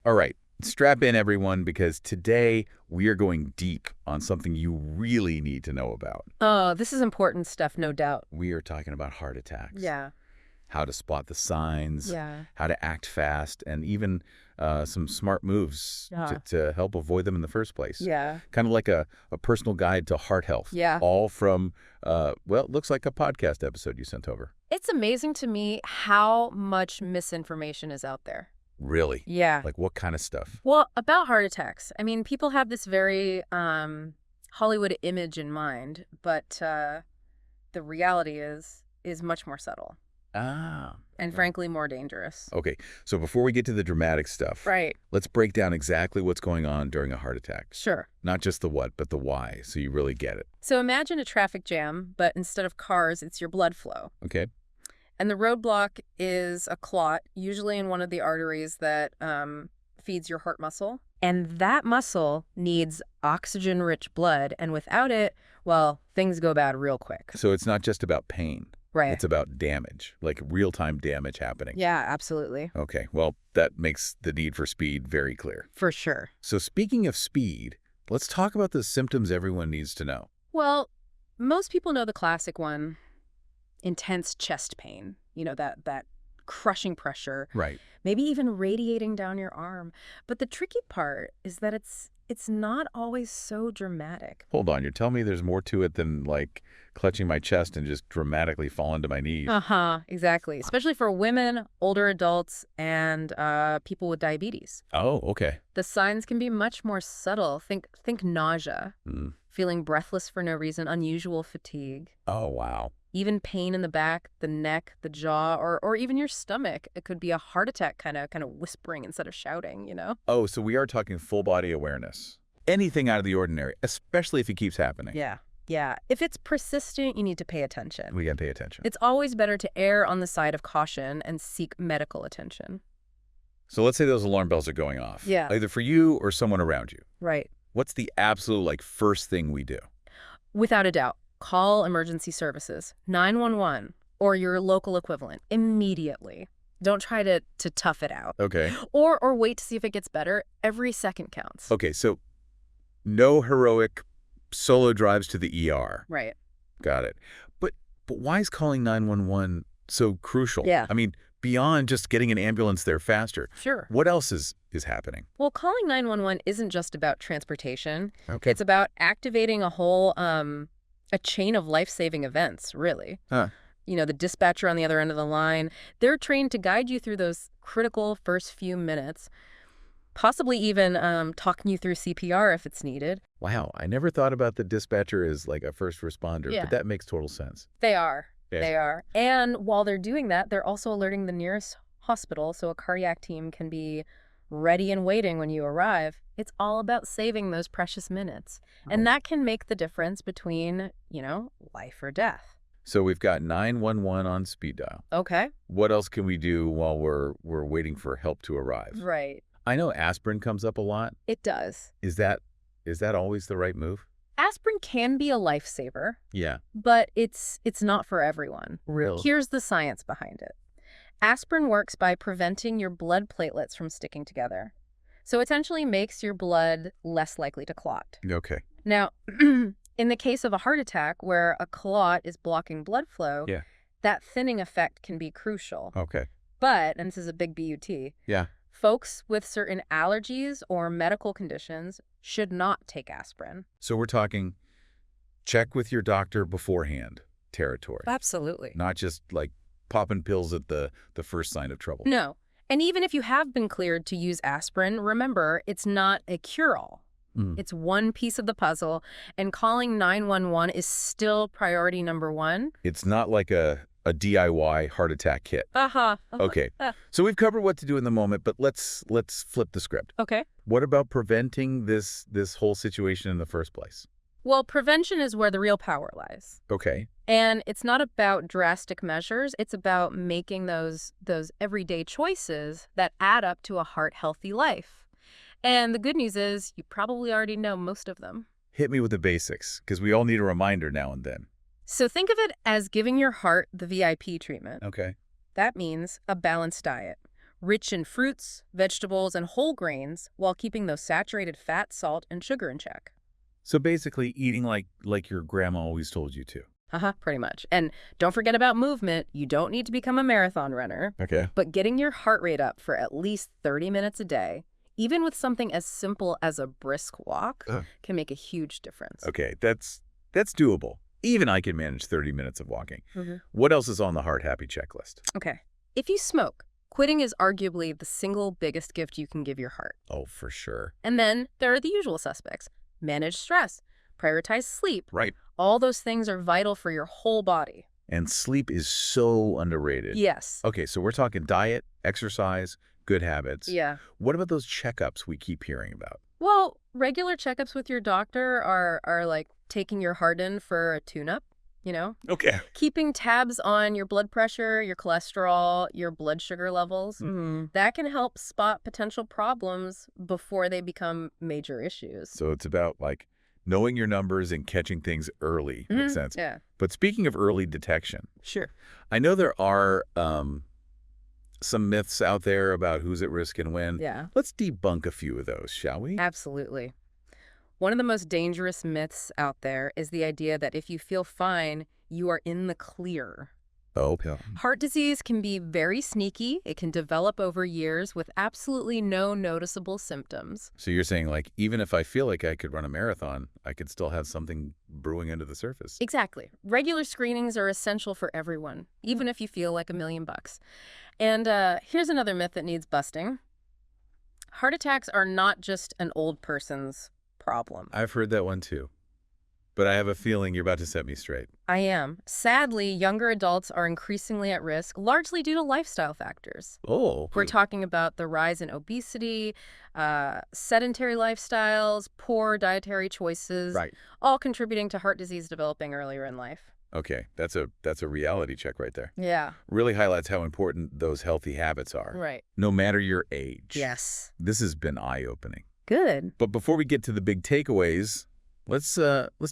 All right, strap in, everyone, because today we are going deep on something you really need to know about. Oh, this is important stuff, no doubt. We are talking about heart attacks. Yeah. How to spot the signs, Yeah. how to act fast, and even some smart moves Yeah. to help avoid them in the first place. Yeah. Kind of like a personal guide to heart health. Yeah. All from, well, it looks like a podcast episode you sent over. It's amazing to me how much misinformation is out there. Really? Yeah. Like what kind of stuff? Well, about heart attacks. I mean, people have this very Hollywood image in mind, but the reality is much more subtle. Ah. And frankly, more dangerous. Okay, so before we get to the dramatic stuff, Right. let's break down exactly what's going on during a heart attack. Sure. Not just the what, but the why, so you really get it. So imagine a traffic jam, but instead of cars, it's your blood flow. Okay? And the roadblock is a clot, usually in one of the arteries that feeds your heart muscle. And that muscle needs oxygen-rich blood, and without it, well, things go bad real quick. So it's not just about pain. Right. It's about damage, like real-time damage happening. Yeah, absolutely. Okay, well, that makes the need for speed very clear. For sure. So speaking of speed, let's talk about the symptoms everyone needs to know. Well, most people know the classic one, intense chest pain. You know, that crushing pressure. Right. Maybe even radiating down your arm. But the tricky part is that it's not always so dramatic. Hold on, you're telling me there's more to it than, like, clutching my chest and just dramatically falling to my knees? Uh-huh, exactly. Especially for women, older adults, and people with diabetes. Oh, okay. The signs can be much more subtle. Think nausea, feeling breathless for no reason, unusual fatigue. Oh, wow. Even pain in the back, the neck, the jaw, or even your stomach. It could be a heart attack kind of whispering instead of shouting, you know? Oh, so we are talking full body awareness. Anything out of the ordinary, especially if it keeps happening. Yeah. Yeah. If it's persistent, you need to pay attention. We got to pay attention. It's always better to err on the side of caution and seek medical attention. So let's say those alarm bells are going off. Yeah. Either for you or someone around you. Right. What's the absolute, first thing we do? Without a doubt, call emergency services, 911, or your local equivalent immediately. Don't try to tough it out. Okay. Or wait to see if it gets better. Every second counts. Okay, so no heroic solo drives to the ER. Right. Got it. But why is calling 911 so crucial? Yeah. I mean, beyond just getting an ambulance there faster. Sure. What else is happening? Well, calling 911 isn't just about transportation. Okay. It's about activating a whole a chain of life-saving events, really. Huh. You know, the dispatcher on the other end of the line, they're trained to guide you through those critical first few minutes, possibly even talking you through CPR if it's needed. Wow, I never thought about the dispatcher as like a first responder, Yeah. but that makes total sense. They are. Yeah. They are. And while they're doing that, they're also alerting the nearest hospital, so a cardiac team can be ready and waiting when you arrive. It's all about saving those precious minutes. And that can make the difference between, you know, life or death. So we've got 911 on speed dial. Okay. What else can we do while we're waiting for help to arrive? Right. I know aspirin comes up a lot. It does. Is that always the right move? Aspirin can be a lifesaver, Yeah. but it's not for everyone. Really? Here's the science behind it. Aspirin works by preventing your blood platelets from sticking together. So it essentially makes your blood less likely to clot. Okay. Now, in the case of a heart attack where a clot is blocking blood flow, Yeah. that thinning effect can be crucial. Okay. But, and this is a big BUT, Yeah. folks with certain allergies or medical conditions should not take aspirin. So we're talking check with your doctor beforehand territory. Absolutely. Not just like popping pills at the first sign of trouble. No. And even if you have been cleared to use aspirin, remember, it's not a cure-all. It's one piece of the puzzle, and calling 911 is still priority number one. It's not like a DIY heart attack kit. Okay. So we've covered what to do in the moment, but let's flip the script. Okay. What about preventing this whole situation in the first place? Well, prevention is where the real power lies. Okay. And it's not about drastic measures. It's about making those everyday choices that add up to a heart-healthy life. And the good news is you probably already know most of them. Hit me with the basics, because we all need a reminder now and then. So think of it as giving your heart the VIP treatment. Okay. That means a balanced diet, Rich in fruits, vegetables, and whole grains while keeping those saturated fat, salt, and sugar in check. So basically eating like your grandma always told you to. Pretty much. And don't forget about movement. You don't need to become a marathon runner. Okay. But getting your heart rate up for at least 30 minutes a day, even with something as simple as a brisk walk, can make a huge difference. Okay, that's doable. Even I can manage 30 minutes of walking. What else is on the heart happy checklist? Okay. If you smoke, quitting is arguably the single biggest gift you can give your heart. Oh, for sure. And then there are the usual suspects. Manage stress, prioritize sleep. Right. All those things are vital for your whole body. And sleep is so underrated. Yes. Okay, so we're talking diet, exercise, good habits. Yeah. What about those checkups we keep hearing about? Well, regular checkups with your doctor are like taking your heart in for a tune-up, you know? Okay. Keeping tabs on your blood pressure, your cholesterol, your blood sugar levels. That can help spot potential problems before they become major issues. So it's about like knowing your numbers and catching things early. Makes sense. Yeah. But speaking of early detection, Sure. I know there are some myths out there about who's at risk and when. Yeah. Let's debunk a few of those, shall we? Absolutely. One of the most dangerous myths out there is the idea that if you feel fine, you are in the clear. Oh, yeah. Heart disease can be very sneaky. It can develop over years with absolutely no noticeable symptoms. So you're saying, like, even if I feel like I could run a marathon, I could still have something brewing under the surface? Exactly. Regular screenings are essential for everyone, even if you feel like $1,000,000. And here's another myth that needs busting. Heart attacks are not just an old person's problem. I've heard that one too. But I have a feeling you're about to set me straight. I am. Sadly, younger adults are increasingly at risk, largely due to lifestyle factors. Oh. We're talking about the rise in obesity, sedentary lifestyles, poor dietary choices, Right. all contributing to heart disease developing earlier in life. Okay, that's a reality check right there. Yeah. Really highlights how important those healthy habits are. Right. No matter your age. Yes. This has been eye-opening. Good. But before we get to the big takeaways, let's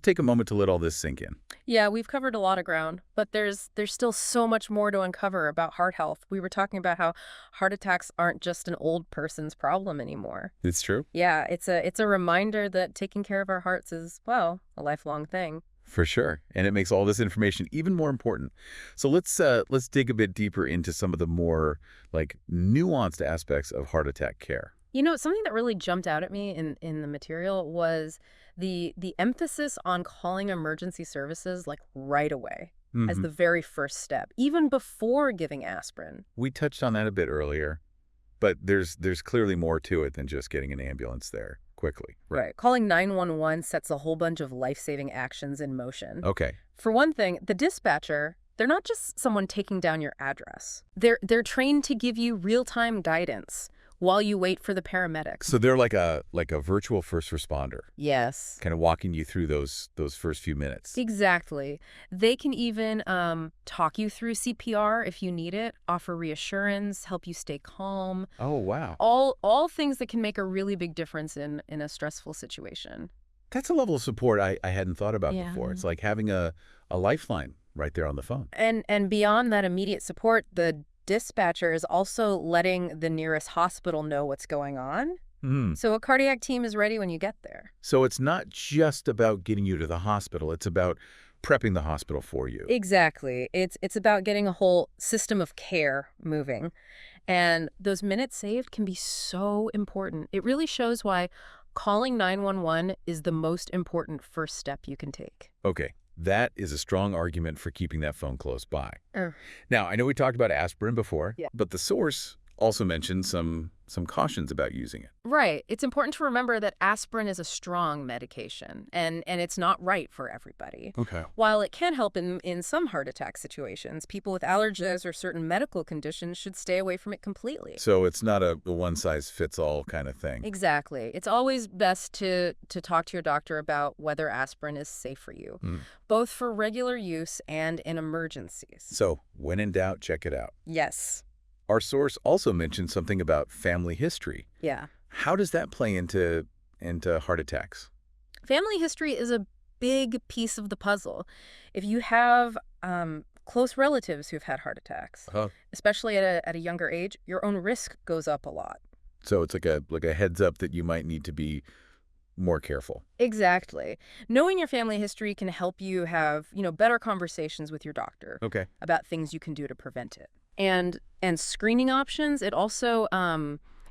take a moment to let all this sink in. Yeah, we've covered a lot of ground, but there's still so much more to uncover about heart health. We were talking about how heart attacks aren't just an old person's problem anymore. It's true? Yeah, it's a reminder that taking care of our hearts is, well, a lifelong thing. For sure. And it makes all this information even more important. So let's dig a bit deeper into some of the more like nuanced aspects of heart attack care. You know, something that really jumped out at me in the material was the emphasis on calling emergency services like right away as the very first step, even before giving aspirin. We touched on that a bit earlier, but there's clearly more to it than just getting an ambulance there quickly. Right. Calling 911 sets a whole bunch of life-saving actions in motion. Okay. For one thing, the dispatcher, they're not just someone taking down your address. They're trained to give you real-time guidance while you wait for the paramedics. So they're like a virtual first responder. Yes. Kind of walking you through those first few minutes. Exactly. They can even talk you through CPR if you need it, offer reassurance, help you stay calm. Oh, wow. All things that can make a really big difference in a stressful situation. That's a level of support I hadn't thought about Yeah. before. It's like having a lifeline right there on the phone. And beyond that immediate support, the dispatcher is also letting the nearest hospital know what's going on. So a cardiac team is ready when you get there. So it's not just about getting you to the hospital. It's about prepping the hospital for you. Exactly. It's about getting a whole system of care moving. And those minutes saved can be so important. It really shows why calling 911 is the most important first step you can take. Okay. That is a strong argument for keeping that phone close by. Oh. Now, I know we talked about aspirin before, Yeah. but the source also mentioned some cautions about using it. Right. It's important to remember that aspirin is a strong medication, and it's not right for everybody. Okay. While it can help in some heart attack situations, people with allergies or certain medical conditions should stay away from it completely. So it's not a one-size-fits-all kind of thing. Exactly. It's always best to talk to your doctor about whether aspirin is safe for you, both for regular use and in emergencies. So when in doubt, check it out. Yes. Our source also mentioned something about family history. Yeah. How does that play into heart attacks? Family history is a big piece of the puzzle. If you have close relatives who've had heart attacks. Uh-huh. Especially at a younger age, your own risk goes up a lot. So it's like a heads up that you might need to be more careful. Exactly. Knowing your family history can help you have, better conversations with your doctor Okay. about things you can do to prevent it. And screening options, it also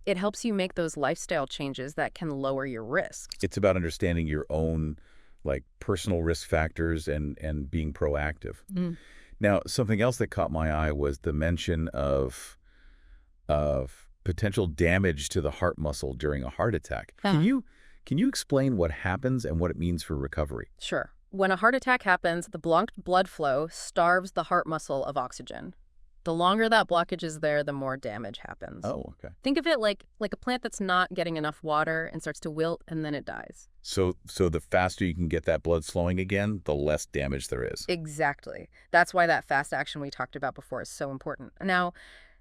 it helps you make those lifestyle changes that can lower your risk. It's about understanding your own like personal risk factors and being proactive. Mm. Now, something else that caught my eye was the mention of potential damage to the heart muscle during a heart attack. Can you explain what happens and what it means for recovery? Sure. When a heart attack happens, the blocked blood flow starves the heart muscle of oxygen. The longer that blockage is there, the more damage happens. Oh, okay. Think of it like a plant that's not getting enough water and starts to wilt, and then it dies. So the faster you can get that blood flowing again, the less damage there is. Exactly. That's why that fast action we talked about before is so important. Now,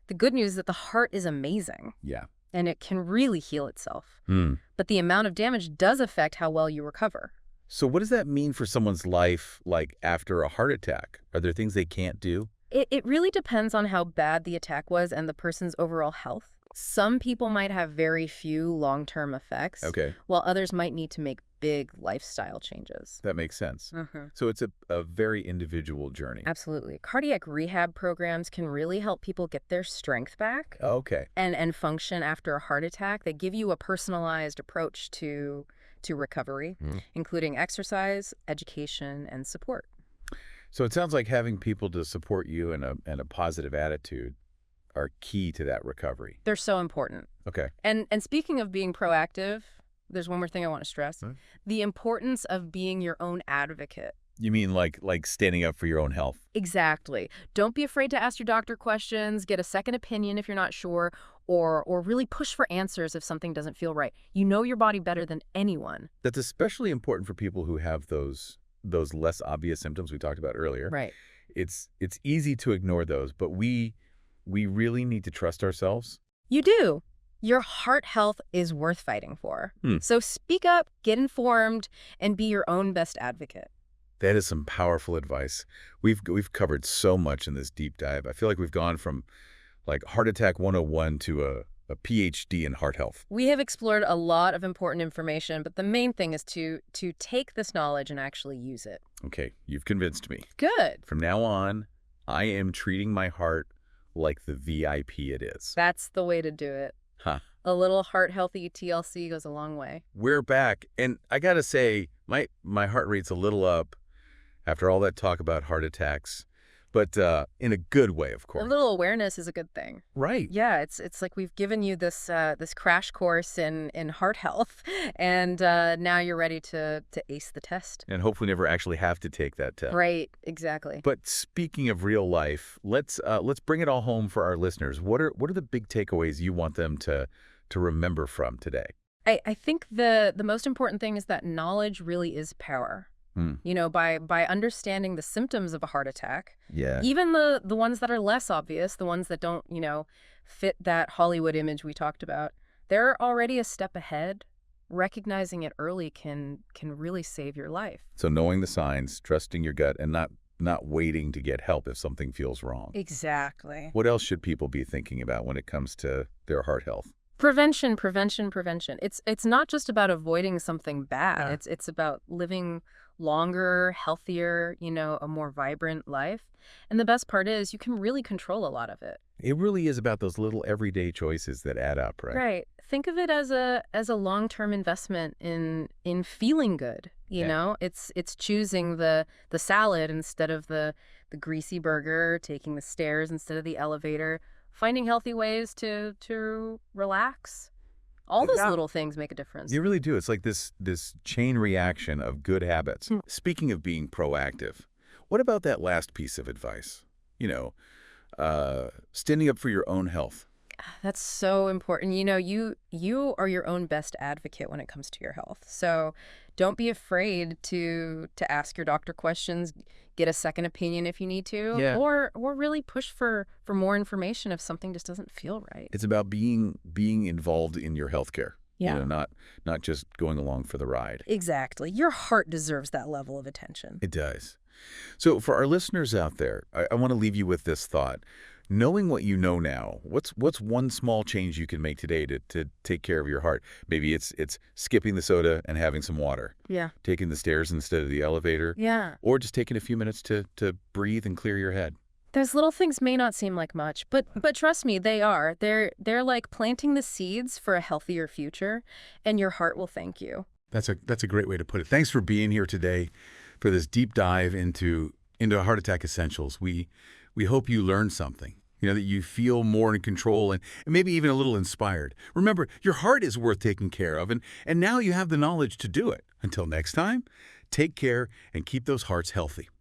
the good news is that the heart is amazing. Yeah. And it can really heal itself. Hmm. But the amount of damage does affect how well you recover. So what does that mean for someone's life, like after a heart attack? Are there things they can't do? It really depends on how bad the attack was and the person's overall health. Some people might have very few long-term effects, Okay. while others might need to make big lifestyle changes. That makes sense. Mm-hmm. So it's a very individual journey. Absolutely. Cardiac rehab programs can really help people get their strength back Okay. and function after a heart attack. They give you a personalized approach to recovery, including exercise, education, and support. So it sounds like having people to support you and a positive attitude are key to that recovery. They're so important. Okay. And speaking of being proactive, there's one more thing I want to stress. Huh? The importance of being your own advocate. You mean like standing up for your own health? Exactly. Don't be afraid to ask your doctor questions, get a second opinion if you're not sure, or really push for answers if something doesn't feel right. You know your body better than anyone. That's especially important for people who have those less obvious symptoms we talked about earlier. Right. It's easy to ignore those, but we really need to trust ourselves. You do. Your heart health is worth fighting for. Hmm. So speak up, get informed, and be your own best advocate. That is some powerful advice. We've covered so much in this deep dive. I feel like we've gone from like Heart Attack 101 to a PhD in heart health. We have explored a lot of important information, but the main thing is to take this knowledge and actually use it. Okay, you've convinced me. Good. From now on, I am treating my heart like the VIP it is. That's the way to do it. Huh. A little heart-healthy TLC goes a long way. We're back, and I gotta say, my heart rate's a little up after all that talk about heart attacks, but in a good way, of A course. little awareness is a good thing. Right. Yeah, it's like we've given you this crash course in heart health, and now you're ready to ace the test. And hopefully never actually have to take that test. Right, exactly. But speaking of real life, let's bring it all home for our listeners. What are the big takeaways you want them to remember from today? I think the most important thing is that knowledge really is power. By understanding the symptoms of a heart attack, Yeah. even the ones that are less obvious, the ones that don't, fit that Hollywood image we talked about, they're already a step ahead. Recognizing it early can really save your life. So knowing the signs, trusting your gut, and not waiting to get help if something feels wrong. Exactly. What else should people be thinking about when it comes to their heart health? Prevention. It's not just about avoiding something bad. Yeah. It's about living longer, healthier, a more vibrant life. And the best part is you can really control a lot of it. It really is about those little everyday choices that add up, right? Right. Think of it as a long-term investment in feeling good. It's choosing the salad instead of the greasy burger, taking the stairs instead of the elevator, finding healthy ways to relax. All those little things make a difference. You really do. It's like this chain reaction of good habits. Speaking of being proactive, what about that last piece of advice? Standing up for your own health. That's so important. You are your own best advocate when it comes to your health. So don't be afraid to ask your doctor questions, get a second opinion if you need to, Yeah. or really push for more information if something just doesn't feel right. It's about being involved in your healthcare. Yeah. Not just going along for the ride. Exactly. Your heart deserves that level of attention. It does. So for our listeners out there, I want to leave you with this thought. Knowing what you know now, what's one small change you can make today to take care of your heart? Maybe it's skipping the soda and having some water, Yeah. taking the stairs instead of the elevator, Yeah. or just taking a few minutes to breathe and clear your head. Those little things may not seem like much, but trust me, they are. They're like planting the seeds for a healthier future, and your heart will thank you. That's a great way to put it. Thanks for being here today for this deep dive into heart attack essentials. We hope you learned something. That you feel more in control and maybe even a little inspired. Remember, your heart is worth taking care of, and now you have the knowledge to do it. Until next time, take care and keep those hearts healthy.